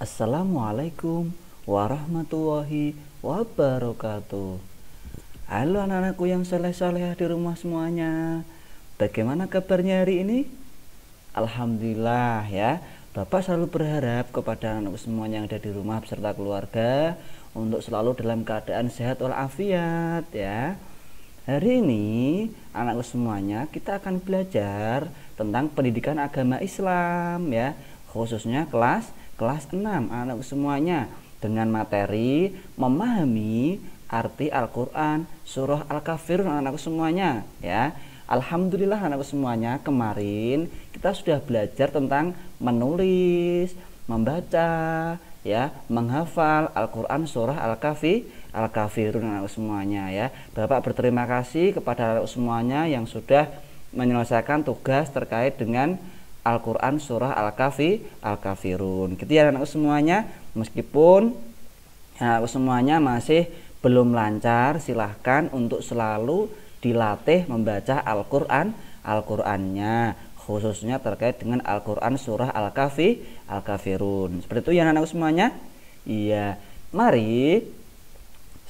Assalamualaikum warahmatullahi wabarakatuh. Halo anak-anakku yang soleh-soleh di rumah semuanya. Bagaimana kabarnya hari ini? Alhamdulillah ya. Bapak selalu berharap kepada anak semuanya yang ada di rumah beserta keluarga untuk selalu dalam keadaan sehat walafiat ya. Hari ini anakku semuanya kita akan belajar tentang pendidikan agama Islam ya, khususnya kelas 6 anak semuanya, dengan materi memahami arti Al-Quran surah Al-Kafirun anak semuanya ya. Alhamdulillah anak semuanya, kemarin kita sudah belajar tentang menulis, membaca ya, menghafal Al-Quran surah Al-Kafirun anak semuanya ya. Bapak berterima kasih kepada anak semuanya yang sudah menyelesaikan tugas terkait dengan Al-Quran surah Al-Kafirun. Gitu ya anak semuanya. Meskipun anak semuanya masih belum lancar, silahkan untuk selalu dilatih membaca Al-Qurannya, khususnya terkait dengan Al-Quran surah Al-Kafirun. Seperti itu ya anak semuanya. Iya, mari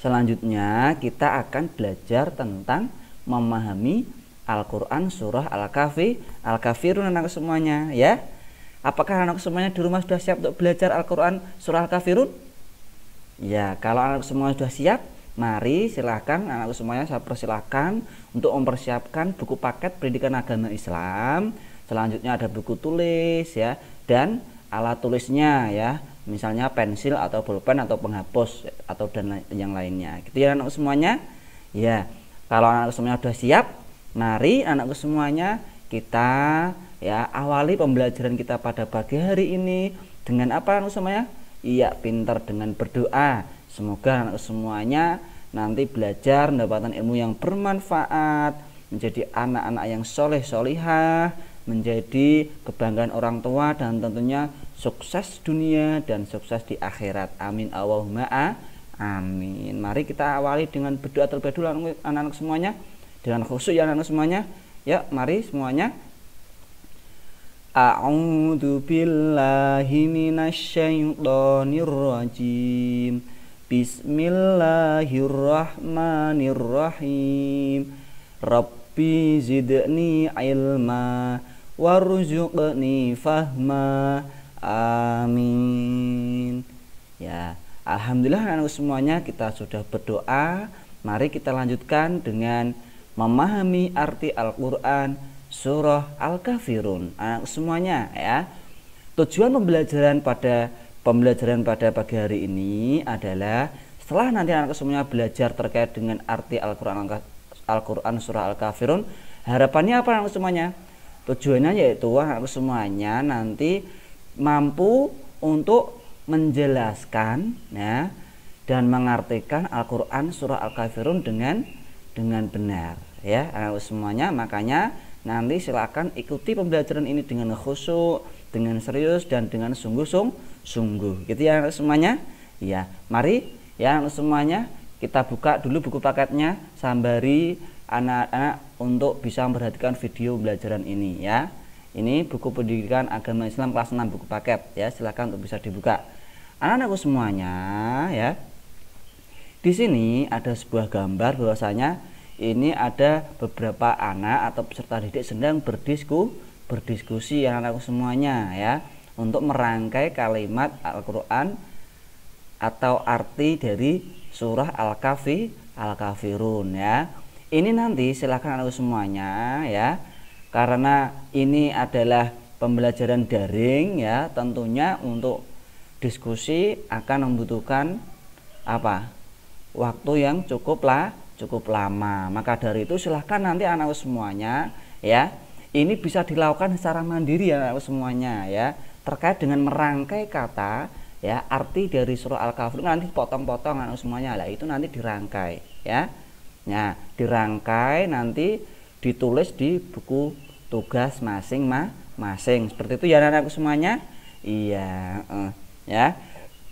selanjutnya kita akan belajar tentang memahami Al-Quran surah Al-Kafirun anak semuanya ya. Apakah anak semuanya di rumah sudah siap untuk belajar Al-Quran surah Al-Kafirun? Ya, kalau anak semuanya sudah siap, mari silahkan anak semuanya saya persilahkan untuk mempersiapkan buku paket pendidikan agama Islam. Selanjutnya ada buku tulis ya, dan alat tulisnya ya, misalnya pensil atau pulpen atau penghapus atau dan yang lainnya. Gitu ya anak semuanya. Ya, kalau anak semuanya sudah siap, mari anakku semuanya kita ya awali pembelajaran kita pada pagi hari ini dengan apa anak semuanya? Iya, pintar dengan berdoa. Semoga anak semuanya nanti belajar mendapatkan ilmu yang bermanfaat, menjadi anak-anak yang soleh solihah, menjadi kebanggaan orang tua, dan tentunya sukses dunia dan sukses di akhirat. Amin Allahumma amin. Mari kita awali dengan berdoa terlebih dahulu anak-anak semuanya, dengan khusyuk ya anak semuanya. Ya, mari semuanya. A'udzu billahi minasyaitonir rajim. Bismillahirrahmanirrahim. Rabbi zidni ilma warzuqni fahma. Amin. Ya, alhamdulillah anak semuanya kita sudah berdoa. Mari kita lanjutkan dengan memahami arti Al-Quran surah Al-Kafirun anak semuanya ya. Tujuan pembelajaran pada pagi hari ini adalah setelah nanti anak semuanya belajar terkait dengan arti Al-Quran surah Al-Kafirun, harapannya apa anak semuanya? Tujuannya yaitu anak semuanya nanti mampu untuk menjelaskan ya, dan mengartikan Al-Quran surah Al-Kafirun dengan benar ya anak semuanya. Makanya nanti silakan ikuti pembelajaran ini dengan khusyuk, dengan serius, dan dengan sungguh-sungguh gitu ya anak semuanya. Ya, mari ya anak semuanya kita buka dulu buku paketnya, sambari anak-anak untuk bisa memperhatikan video pembelajaran ini ya. Ini buku pendidikan agama Islam kelas 6 buku paket ya, silakan untuk bisa dibuka anak-anakku semuanya ya. Di sini ada sebuah gambar bahwasanya ini ada beberapa anak atau peserta didik sedang berdiskusi anak-anakku semuanya ya, untuk merangkai kalimat Al-Quran atau arti dari surah Al-Kafirun ya. Ini nanti silakan anak semuanya ya, karena ini adalah pembelajaran daring ya, tentunya untuk diskusi akan membutuhkan waktu yang cukup lama. Maka dari itu silahkan nanti anak semuanya ya, ini bisa dilakukan secara mandiri ya anak semuanya ya, terkait dengan merangkai kata ya, arti dari surah Al-Kafirun nanti potong-potong anak semuanya lah, itu nanti dirangkai ya. Nah, dirangkai nanti ditulis di buku tugas masing-masing. Seperti itu ya anak semuanya. Iya, ya.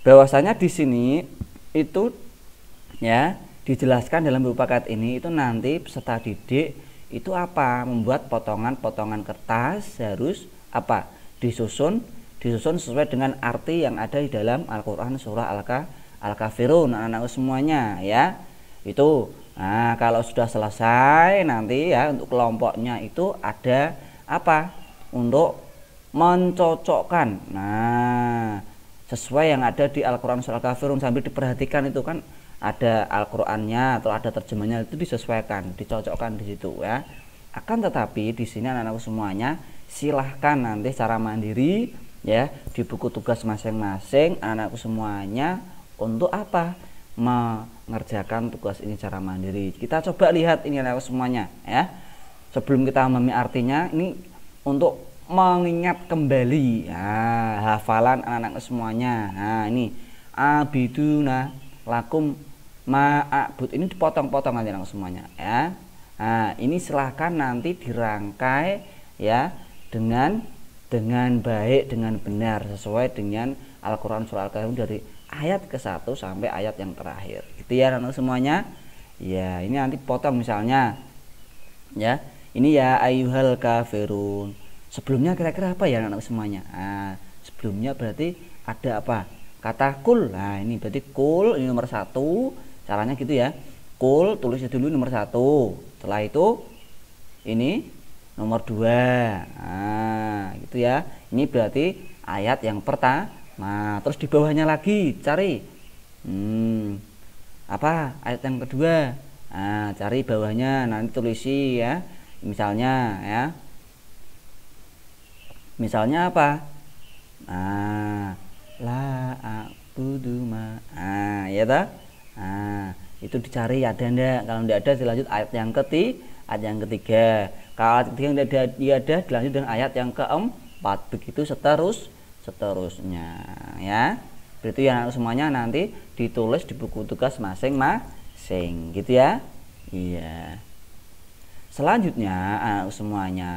Bahwasanya di sini itu ya dijelaskan dalam buku paket ini, itu nanti peserta didik itu membuat potongan-potongan kertas, harus disusun disusun sesuai dengan arti yang ada di dalam Al-Quran surah Al-Kafirun, anak-anakku semuanya ya. Itu. Nah, kalau sudah selesai nanti ya untuk kelompoknya itu ada apa? Untuk mencocokkan. Nah, sesuai yang ada di Al-Quran surah Al-Kafirun, sambil diperhatikan itu kan ada Al-Qur'annya atau ada terjemahnya, itu disesuaikan, dicocokkan di situ ya. Akan tetapi di sini anak-anakku semuanya silahkan nanti secara mandiri ya di buku tugas masing-masing anak-anakku semuanya untuk apa? Mengerjakan tugas ini secara mandiri. Kita coba lihat ini anak-anakku semuanya ya. Sebelum kita memahami artinya, ini untuk mengingat kembali hafalan anak-anak semuanya. Nah, ini abiduna lakum ma'abud, ini dipotong-potong aja anak semuanya ya. Nah, ini silahkan nanti dirangkai ya dengan baik, dengan benar sesuai dengan Al-Quran surah Al-Kafirun dari ayat ke-1 sampai ayat yang terakhir. Gitu ya anak semuanya. Ya, ini nanti potong misalnya ya. Ini ya ayyuhal kafirun. Sebelumnya kira-kira apa ya anak semuanya? Nah, sebelumnya berarti ada apa? Kata kul. Nah, ini berarti kul ini nomor 1. Caranya gitu ya. Kul tulisnya dulu nomor 1. Setelah itu ini nomor 2. Nah, gitu ya. Ini berarti ayat yang pertama. Terus di bawahnya lagi cari. Apa? Ayat yang kedua. Nah, cari bawahnya, nanti tulisi ya. Misalnya ya. Misalnya apa? Nah, la a'budu ma. Nah, ya toh? Nah, itu dicari ada enggak? Kalau enggak ada dilanjut ayat yang ketiga. Kalau ayat ketiga enggak ada dilanjut dengan ayat yang keempat. Begitu seterusnya ya. Berarti ya semuanya nanti ditulis di buku tugas masing-masing gitu ya. Iya. Selanjutnya anak semuanya,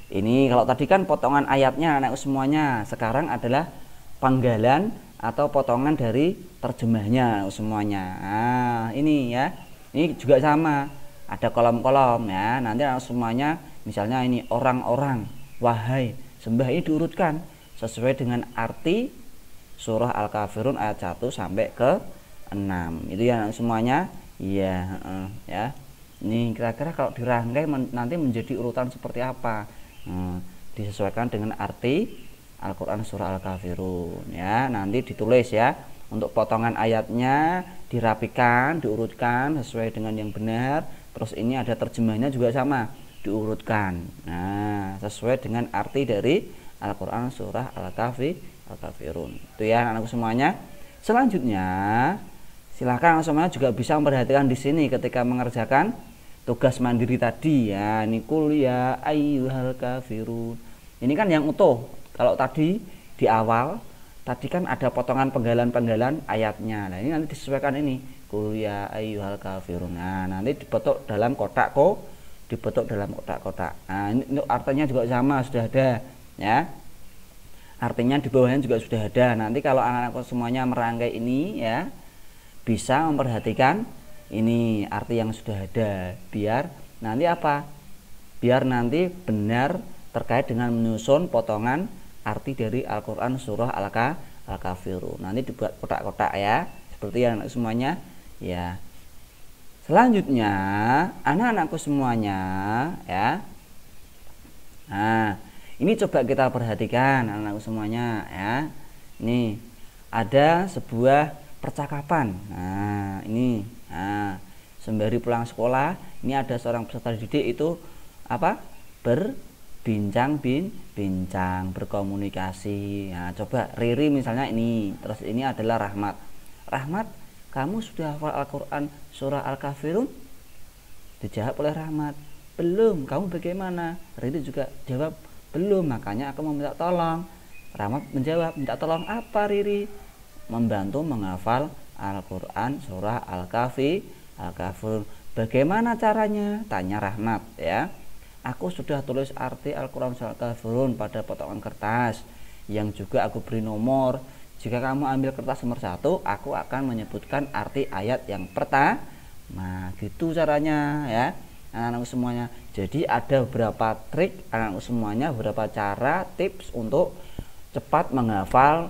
ini kalau tadi kan potongan ayatnya anak semuanya, sekarang adalah penggalan atau potongan dari terjemahnya anak semuanya. Nah, ini ya. Ini juga sama. Ada kolom-kolom ya. Nanti anak semuanya misalnya ini orang-orang, wahai, sembah, ini diurutkan sesuai dengan arti surah Al-Kafirun ayat 1 sampai ke 6. Itu ya anak semuanya. Iya, ya. Ini kira-kira kalau dirangkai nanti menjadi urutan seperti apa? Disesuaikan dengan arti Al-Quran surah Al-Kafirun ya. Nanti ditulis ya. Untuk potongan ayatnya dirapikan, diurutkan sesuai dengan yang benar. Terus ini ada terjemahnya juga sama, diurutkan. Nah, sesuai dengan arti dari Al-Quran surah Al-Kafirun. Itu ya anak-anakku semuanya. Selanjutnya silakan semuanya juga bisa memperhatikan di sini ketika mengerjakan tugas mandiri tadi ya. Ini kul ya ayyuhal kafirun. Ini kan yang utuh. Kalau tadi di awal tadi kan ada potongan penggalan ayatnya. Nah, ini nanti disesuaikan ini. Kul ya ayyuhal kafirun. Nah, nanti dibentuk dalam kotak kotak. Nah, ini artinya juga sama, sudah ada ya. Artinya di bawahnya juga sudah ada. Nanti kalau anak-anak semuanya merangkai ini ya, bisa memperhatikan ini arti yang sudah ada, biar nanti apa? Biar nanti benar terkait dengan menyusun potongan arti dari Al-Quran surah Al-Kafirun. Nanti dibuat kotak-kotak ya, seperti yang semuanya ya. Selanjutnya anak-anakku semuanya ya. Nah, ini coba kita perhatikan anak-anakku semuanya ya. Ini ada sebuah percakapan. Nah, ini sembari pulang sekolah, ini ada seorang peserta didik itu apa? Bincang, berkomunikasi. Nah, coba Riri misalnya ini, terus ini adalah Rahmat. Rahmat, kamu sudah hafal Al-Quran surah Al-Kafirun? Dijawab oleh Rahmat, belum. Kamu bagaimana? Riri juga jawab, belum. Makanya aku mau minta tolong. Rahmat menjawab, minta tolong apa Riri? Membantu menghafal Al-Quran surah Al-Kafirun. Bagaimana caranya? Tanya Rahmat ya. Aku sudah tulis arti Al-Quran surah Al-Kafirun pada potongan kertas yang juga aku beri nomor. Jika kamu ambil kertas nomor 1, aku akan menyebutkan arti ayat yang pertama. Nah, gitu caranya ya anak-anak semuanya. Jadi ada beberapa trik anak-anak semuanya, beberapa cara, tips untuk cepat menghafal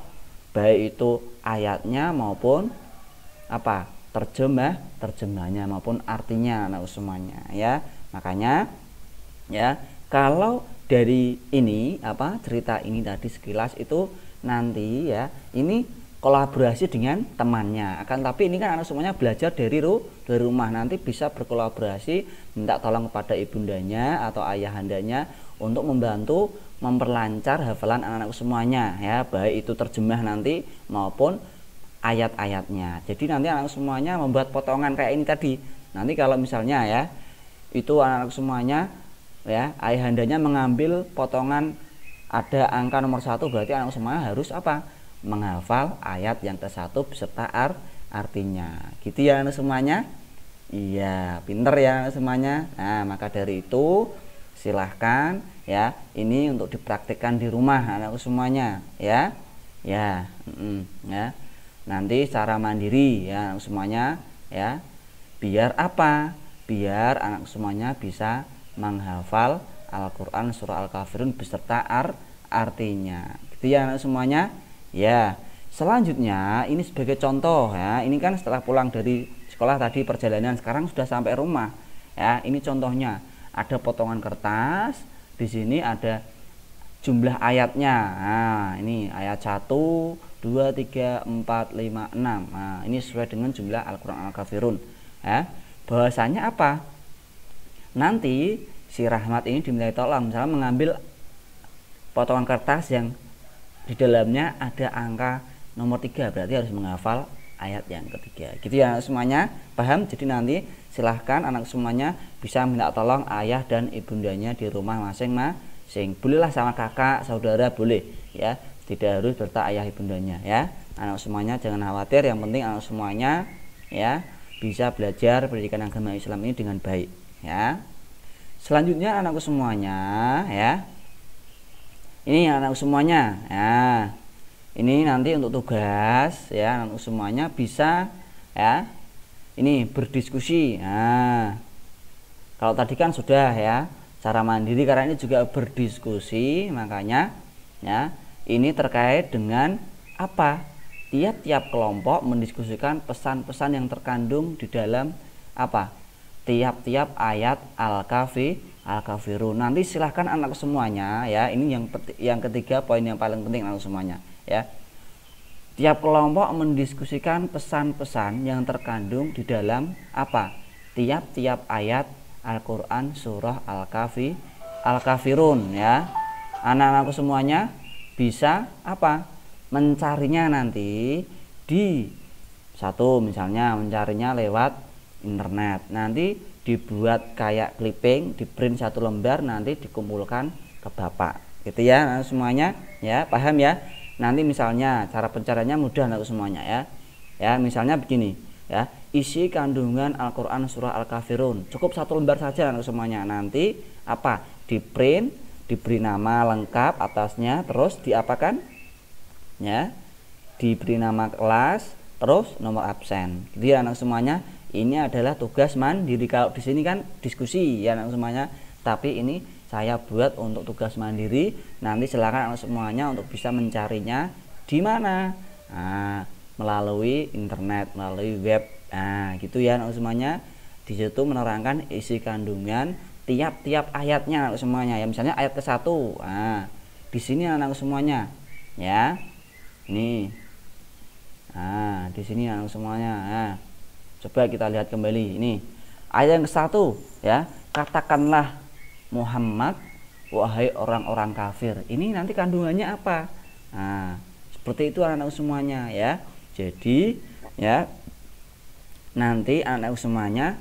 baik itu ayatnya maupun apa terjemahnya maupun artinya anak semuanya ya. Makanya ya kalau dari ini cerita ini tadi sekilas itu nanti ya ini kolaborasi dengan temannya, akan tapi ini kan anak semuanya belajar dari rumah, nanti bisa berkolaborasi minta tolong kepada ibundanya atau ayahandanya untuk membantu memperlancar hafalan anak-anak semuanya ya, baik itu terjemah nanti maupun ayat-ayatnya. Jadi nanti anak semuanya membuat potongan kayak ini tadi. Nanti kalau misalnya ya itu anak semuanya ya ayahandanya mengambil potongan ada angka nomor 1, berarti anak semuanya harus menghafal ayat yang ke-1 beserta artinya. Gitu ya anak semuanya. Iya, pinter ya anak semuanya. Nah, maka dari itu silahkan ya ini untuk dipraktikkan di rumah anak semuanya ya. Ya, ya. Nanti secara mandiri ya anak semuanya ya. Biar biar anak semuanya bisa menghafal Al-Quran surah Al-Kafirun beserta artinya. Gitu ya anak semuanya. Ya, selanjutnya ini sebagai contoh ya. Ini kan setelah pulang dari sekolah tadi perjalanan, sekarang sudah sampai rumah. Ya, ini contohnya. Ada potongan kertas, di sini ada jumlah ayatnya. Nah, ini ayat 1, 2, 3, 4, 5, 6. Nah, ini sesuai dengan jumlah Al-Quran Al-Kafirun. Ya, bahwasanya nanti si Rahmat ini diminta tolong misalnya mengambil potongan kertas yang di dalamnya ada angka nomor 3, berarti harus menghafal ayat yang ketiga. Gitu ya anak semuanya, paham? Jadi nanti silahkan anak semuanya bisa minta tolong ayah dan ibundanya di rumah masing-masing. Bolehlah sama kakak, saudara boleh ya. Tidak harus serta ayah ibundanya ya. Anak semuanya jangan khawatir, yang penting anak semuanya ya bisa belajar pendidikan agama Islam ini dengan baik ya. Selanjutnya anakku semuanya ya. Ini anak semuanya ya. Ini nanti untuk tugas ya, anak semuanya bisa ya. Ini berdiskusi. Nah, kalau tadi kan sudah ya cara mandiri, karena ini juga berdiskusi, makanya ya ini terkait dengan tiap-tiap kelompok mendiskusikan pesan-pesan yang terkandung di dalam tiap-tiap ayat Al-Kafirun. Nanti silahkan anak semuanya ya, ini yang ketiga poin yang paling penting anak semuanya ya. Tiap kelompok mendiskusikan pesan-pesan yang terkandung di dalam tiap-tiap ayat Al-Quran surah Al-Kafirun ya. Anak-anakku semuanya bisa mencarinya nanti di misalnya mencarinya lewat internet, nanti dibuat kayak clipping, di print 1 lembar, nanti dikumpulkan ke bapak gitu ya anak semuanya ya, paham ya. Nanti misalnya cara pencariannya mudah anak semuanya ya, misalnya begini ya, isi kandungan Al-Quran surah Al-Kafirun, cukup 1 lembar saja anak semuanya. Nanti di print, diberi nama lengkap atasnya, terus diapakan ya, diberi nama kelas, terus nomor absen gitu ya anak semuanya. Ini adalah tugas mandiri. Kalau di sini kan diskusi ya anak semuanya, tapi ini saya buat untuk tugas mandiri. Nanti silakan anak semuanya untuk bisa mencarinya di mana, melalui internet, melalui web, gitu ya anak semuanya. Di situ menerangkan isi kandungan tiap-tiap ayatnya anak semuanya ya. Misalnya ayat ke-1, di sini anak semuanya ya. Ini, di sini anak semuanya. Coba kita lihat kembali ini ayat yang ke-1 ya, katakanlah Muhammad wahai orang-orang kafir. Ini nanti kandungannya apa? Nah, seperti itu anak-anak semuanya ya. Jadi ya nanti anak-anak semuanya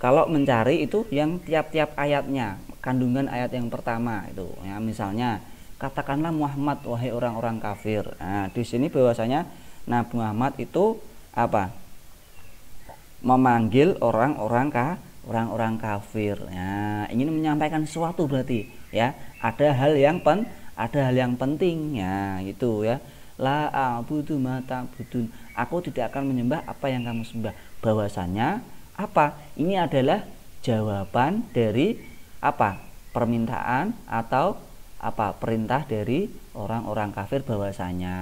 kalau mencari itu yang tiap-tiap ayatnya, kandungan ayat yang pertama itu ya, misalnya katakanlah Muhammad wahai orang-orang kafir. Nah, di sini bahwasanya Nabi Muhammad itu memanggil orang-orang kafir. Nah, ingin menyampaikan sesuatu berarti ya, ada hal yang penting ya, gitu ya. La a'budu ma ta'budun, aku tidak akan menyembah apa yang kamu sembah. Bahwasanya ini adalah jawaban dari permintaan atau perintah dari orang-orang kafir bahwasanya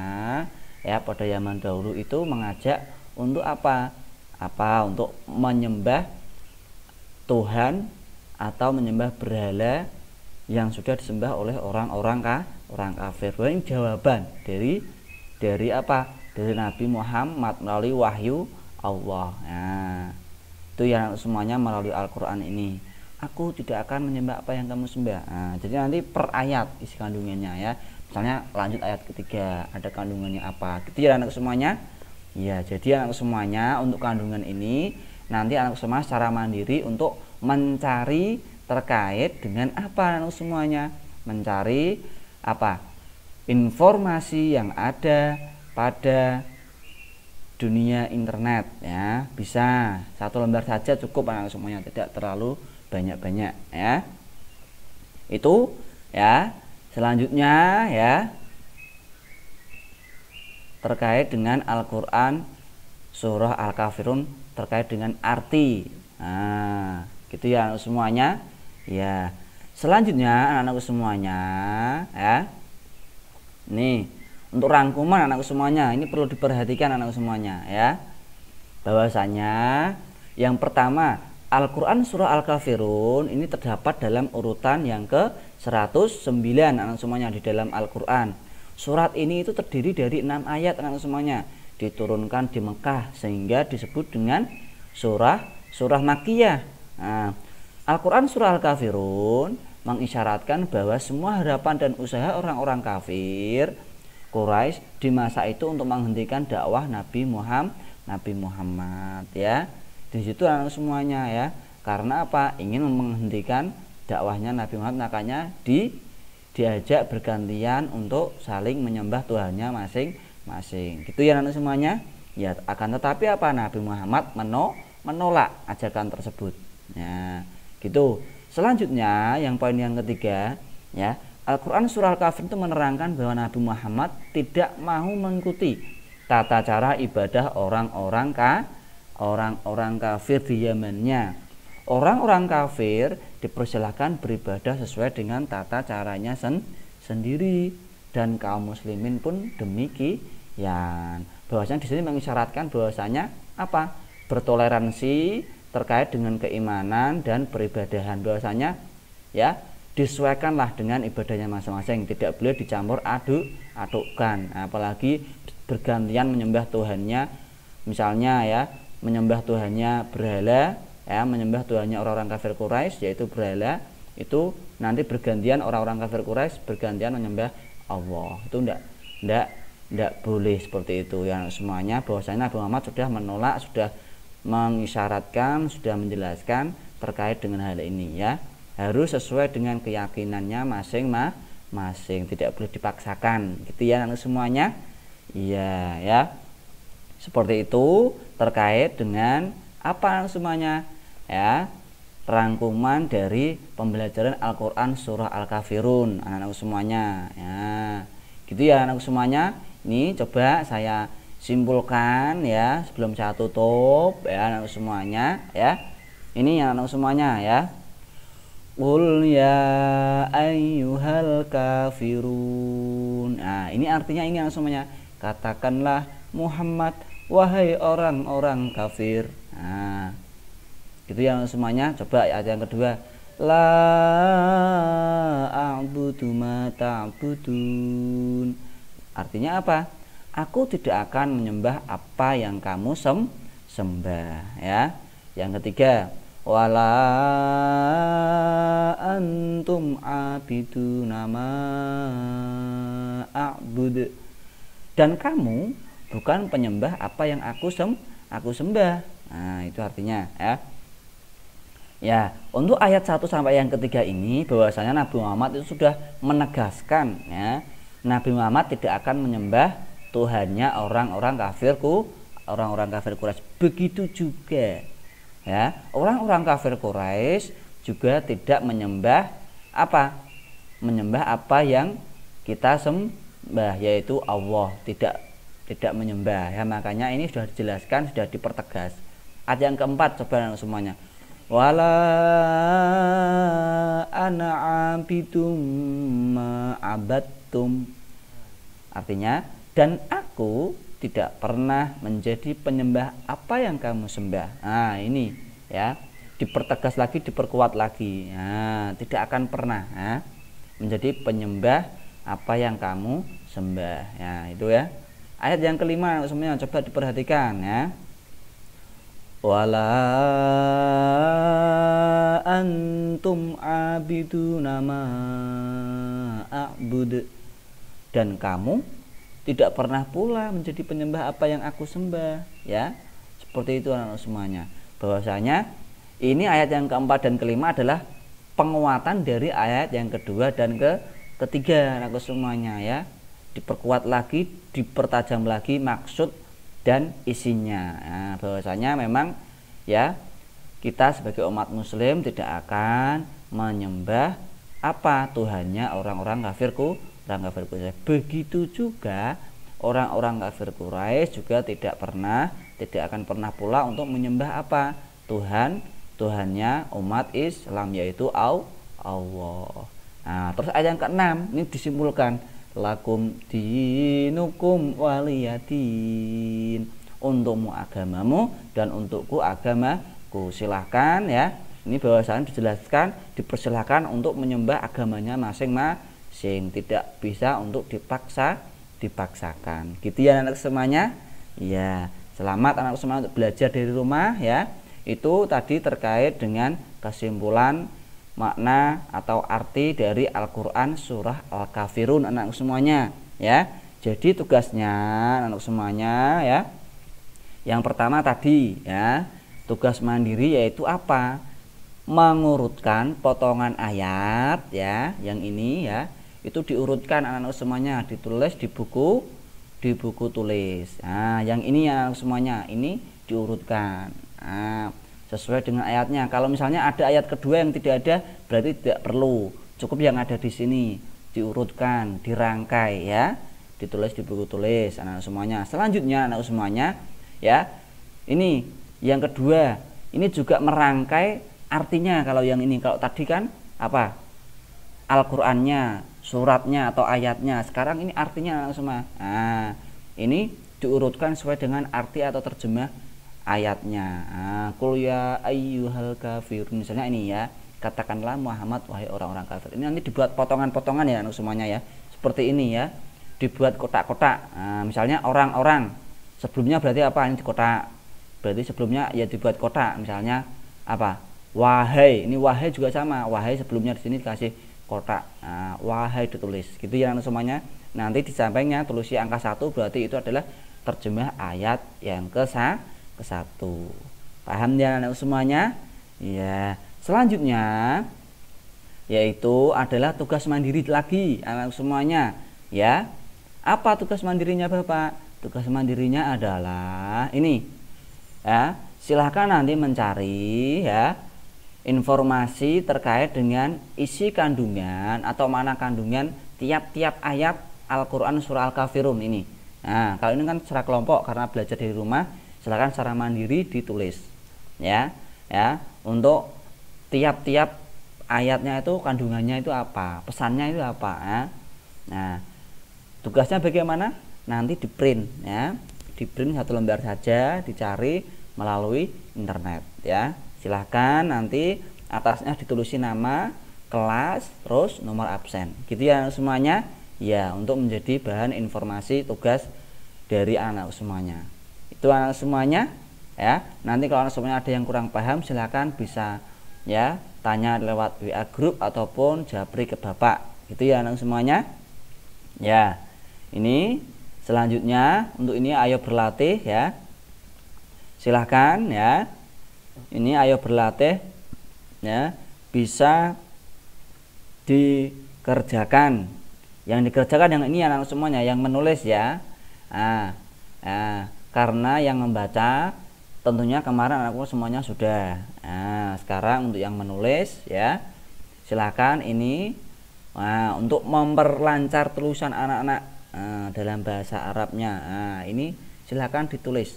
ya pada zaman dahulu itu mengajak untuk untuk menyembah Tuhan atau menyembah berhala yang sudah disembah oleh orang kafir. Ini jawaban dari Nabi Muhammad melalui wahyu Allah. Nah, itu yang semuanya melalui Al-Qur'an ini. Aku tidak akan menyembah apa yang kamu sembah. Nah, jadi nanti per ayat isi kandungannya ya. Misalnya lanjut ayat ketiga, ada kandungannya apa? Gitu ya anak semuanya. Ya, jadi anak semuanya untuk kandungan ini nanti anak semua secara mandiri untuk mencari terkait dengan anak semuanya. Mencari informasi yang ada pada dunia internet ya. Bisa satu lembar saja cukup anak semuanya, tidak terlalu banyak-banyak ya. Itu ya. Selanjutnya ya terkait dengan Al-Qur'an surah Al-Kafirun terkait dengan arti. Nah, gitu ya anak semuanya. Ya. Selanjutnya anak-anak semuanya ya. Nih, untuk rangkuman anak semuanya ini perlu diperhatikan anak semuanya ya. Bahwasanya yang pertama Al-Qur'an surah Al-Kafirun ini terdapat dalam urutan yang ke-109 anak semuanya di dalam Al-Qur'an. Surat ini itu terdiri dari 6 ayat anak semuanya, diturunkan di Mekah sehingga disebut dengan surah Makkiyah. Nah, Al-Qur'an surah Al-Kafirun mengisyaratkan bahwa semua harapan dan usaha orang-orang kafir Quraisy di masa itu untuk menghentikan dakwah Nabi Muhammad ya. Di situ anak semuanya ya. Karena ingin menghentikan dakwahnya Nabi Muhammad, makanya diajak bergantian untuk saling menyembah Tuhannya masing-masing. Gitu ya anak semuanya. Ya, akan tetapi Nabi Muhammad menolak ajakan tersebut. Ya, gitu. Selanjutnya yang poin yang ketiga ya, Al-Qur'an surah Al-Kafir itu menerangkan bahwa Nabi Muhammad tidak mau mengikuti tata cara ibadah orang-orang kafir di zamannya. Orang-orang kafir dipersilahkan beribadah sesuai dengan tata caranya sendiri, dan kaum muslimin pun demikian. Bahwasanya di sini mengisyaratkan bahwasanya bertoleransi terkait dengan keimanan dan peribadahan. Bahwasanya ya disesuaikanlah dengan ibadahnya masing-masing, tidak boleh dicampur adukkan, apalagi bergantian menyembah Tuhannya, misalnya ya menyembah Tuhannya berhala ya, menyembah Tuhannya orang-orang kafir Quraisy yaitu berhala, itu nanti bergantian orang-orang kafir Quraisy bergantian menyembah Allah. Itu enggak boleh seperti itu ya semuanya. Bahwasanya Nabi Muhammad sudah menolak, sudah mengisyaratkan, sudah menjelaskan terkait dengan hal ini ya. Harus sesuai dengan keyakinannya masing-masing, tidak boleh dipaksakan. Gitu ya anak semuanya. Iya ya. Seperti itu terkait dengan semuanya ya, rangkuman dari pembelajaran Al-Qur'an surah Al-Kafirun anak-anak semuanya ya. Gitu ya anak semuanya. Ini coba saya simpulkan ya sebelum saya tutup ya anak semuanya ya. Ini anak semuanya ya. Qul ya ayyuhal kafirun. Nah, ini artinya ini anak semuanya. Katakanlah Muhammad, wahai orang-orang kafir. Nah, gitu ya semuanya. Coba ayat yang kedua, la a'budu ma ta'budun. Artinya apa? Aku tidak akan menyembah apa yang kamu sembah ya. Yang ketiga, wala antum abiduna ma a'bud. Dan kamu bukan penyembah apa yang aku sembah. Nah, itu artinya ya. Ya, untuk ayat 1 sampai yang ketiga ini bahwasanya Nabi Muhammad itu sudah menegaskan ya, Nabi Muhammad tidak akan menyembah Tuhannya orang-orang kafir Quraisy. Begitu juga ya, orang-orang kafir Quraisy juga tidak menyembah apa yang kita sembah, yaitu Allah, tidak menyembah ya. Makanya ini sudah dijelaskan, sudah dipertegas. Ayat yang keempat coba semuanya. wala ana abidum ma abattum. Artinya, dan aku tidak pernah menjadi penyembah apa yang kamu sembah. Nah, ini ya, dipertegas lagi, diperkuat lagi. Nah, tidak akan pernah menjadi penyembah apa yang kamu sembah. Ya, itu ya. Ayat yang kelima semuanya coba diperhatikan ya. Wala antum abiduna ma a'bud. Dan kamu tidak pernah pula menjadi penyembah apa yang aku sembah, ya. Seperti itu anak-anak semuanya. Bahwasanya ini ayat yang keempat dan kelima adalah penguatan dari ayat yang kedua dan ketiga anak-anak semuanya, ya. Diperkuat lagi, dipertajam lagi maksud dan isinya. Nah, bahwasanya memang ya kita sebagai umat muslim tidak akan menyembah apa Tuhannya orang-orang kafir Quraisy. Begitu juga orang-orang kafir Quraisy juga tidak akan pernah pula untuk menyembah apa Tuhannya umat Islam, yaitu Allah. Nah, terus ayat yang keenam ini disimpulkan lakum dinukum waliyadin, untukmu agamamu dan untukku agamaku. Silahkan ya, ini bahwasanya dijelaskan, dipersilahkan untuk menyembah agamanya masing-masing, tidak bisa untuk dipaksakan. Gitu ya anak semuanya. Ya, selamat anak semuanya untuk belajar dari rumah ya. Itu tadi terkait dengan kesimpulan makna atau arti dari Al-Quran surah Al-Kafirun anak semuanya ya. Jadi tugasnya anak semuanya ya, yang pertama tadi ya, tugas mandiri yaitu apa? Mengurutkan potongan ayat ya, yang ini ya, itu diurutkan anak-anak semuanya, ditulis di buku tulis. Nah, yang ini ya semuanya, ini diurutkan. Nah, sesuai dengan ayatnya. Kalau misalnya ada ayat kedua yang tidak ada, berarti tidak perlu. Cukup yang ada di sini diurutkan, dirangkai ya, ditulis di buku tulis anak-anak semuanya. Selanjutnya anak semuanya ya, ini yang kedua, ini juga merangkai artinya. Kalau yang ini, kalau tadi kan apa? Al-Qur'annya, suratnya atau ayatnya. Sekarang ini artinya anak semua. Nah, ini diurutkan sesuai dengan arti atau terjemah ayatnya. Qul ya ayyuhal kafirun, misalnya ini ya, katakanlah Muhammad wahai orang-orang kafir. Ini nanti dibuat potongan-potongan ya anak semuanya ya, seperti ini ya, dibuat kotak-kotak. Misalnya orang-orang, sebelumnya berarti apa? Ini di kotak, berarti sebelumnya ya dibuat kotak. Misalnya apa? Wahai, ini wahai juga sama, wahai sebelumnya di sini dikasih kotak. Wahai ditulis gitu ya anak semuanya. Nanti di sampingnya tulis angka 1, berarti itu adalah terjemah ayat yang ke-1. Paham ya anak semuanya? Ya. Selanjutnya yaitu adalah tugas mandiri lagi anak semuanya ya. Apa tugas mandirinya Bapak? Tugas mandirinya adalah ini ya, silahkan nanti mencari ya informasi terkait dengan isi kandungan atau makna kandungan tiap-tiap ayat Al-Quran surah Al-Kafirun ini. Nah, kalau ini kan secara kelompok karena belajar dari rumah, silakan secara mandiri ditulis ya, untuk tiap-tiap ayatnya itu kandungannya itu apa, pesannya itu apa ya. Nah, tugasnya bagaimana? Nanti di print ya, di print 1 lembar saja, dicari melalui internet ya. Silahkan nanti atasnya ditulis nama, kelas, terus nomor absen gitu ya semuanya ya, untuk menjadi bahan informasi tugas dari anak semuanya. Itu anak semuanya ya. Nanti kalau anak semuanya ada yang kurang paham, silakan bisa ya tanya lewat WA grup ataupun japri ke Bapak gitu ya anak semuanya ya. Ini selanjutnya untuk ini ayo berlatih ya, silahkan ya, ini ayo berlatih ya, bisa dikerjakan. Yang dikerjakan yang ini anak semuanya, yang menulis ya. Karena yang membaca tentunya kemarin anakku semuanya sudah. Nah, sekarang untuk yang menulis ya, silakan ini untuk memperlancar tulisan anak-anak dalam bahasa Arabnya. Ini silakan ditulis.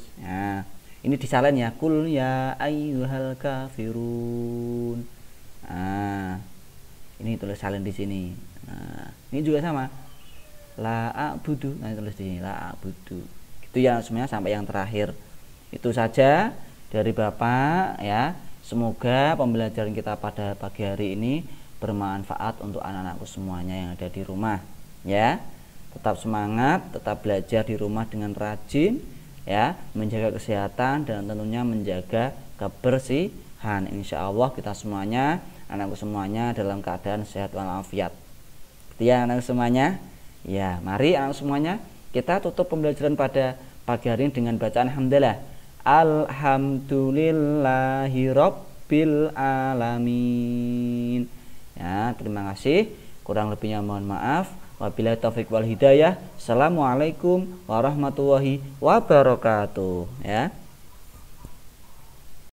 Ini disalin ya, kul ya ayyuhal kafirun. Nah, ini tulis salin di sini. Nah, ini juga sama. La a'budu. Nah, tulis di sini la a'budu. Gitu ya semuanya sampai yang terakhir. Itu saja dari Bapak ya. Semoga pembelajaran kita pada pagi hari ini bermanfaat untuk anak-anakku semuanya yang ada di rumah ya. Tetap semangat, tetap belajar di rumah dengan rajin ya, menjaga kesehatan dan tentunya menjaga kebersihan. Insya Allah kita semuanya, anakku semuanya dalam keadaan sehat walafiat. Gitu ya anak semuanya. Ya, mari anak semuanya kita tutup pembelajaran pada pagi hari ini dengan bacaan alhamdulillah. Alhamdulillahi rabbil alamin. Ya, terima kasih. Kurang lebihnya mohon maaf. Wabillahi taufik wal hidayah. Assalamualaikum warahmatullahi wabarakatuh. Ya.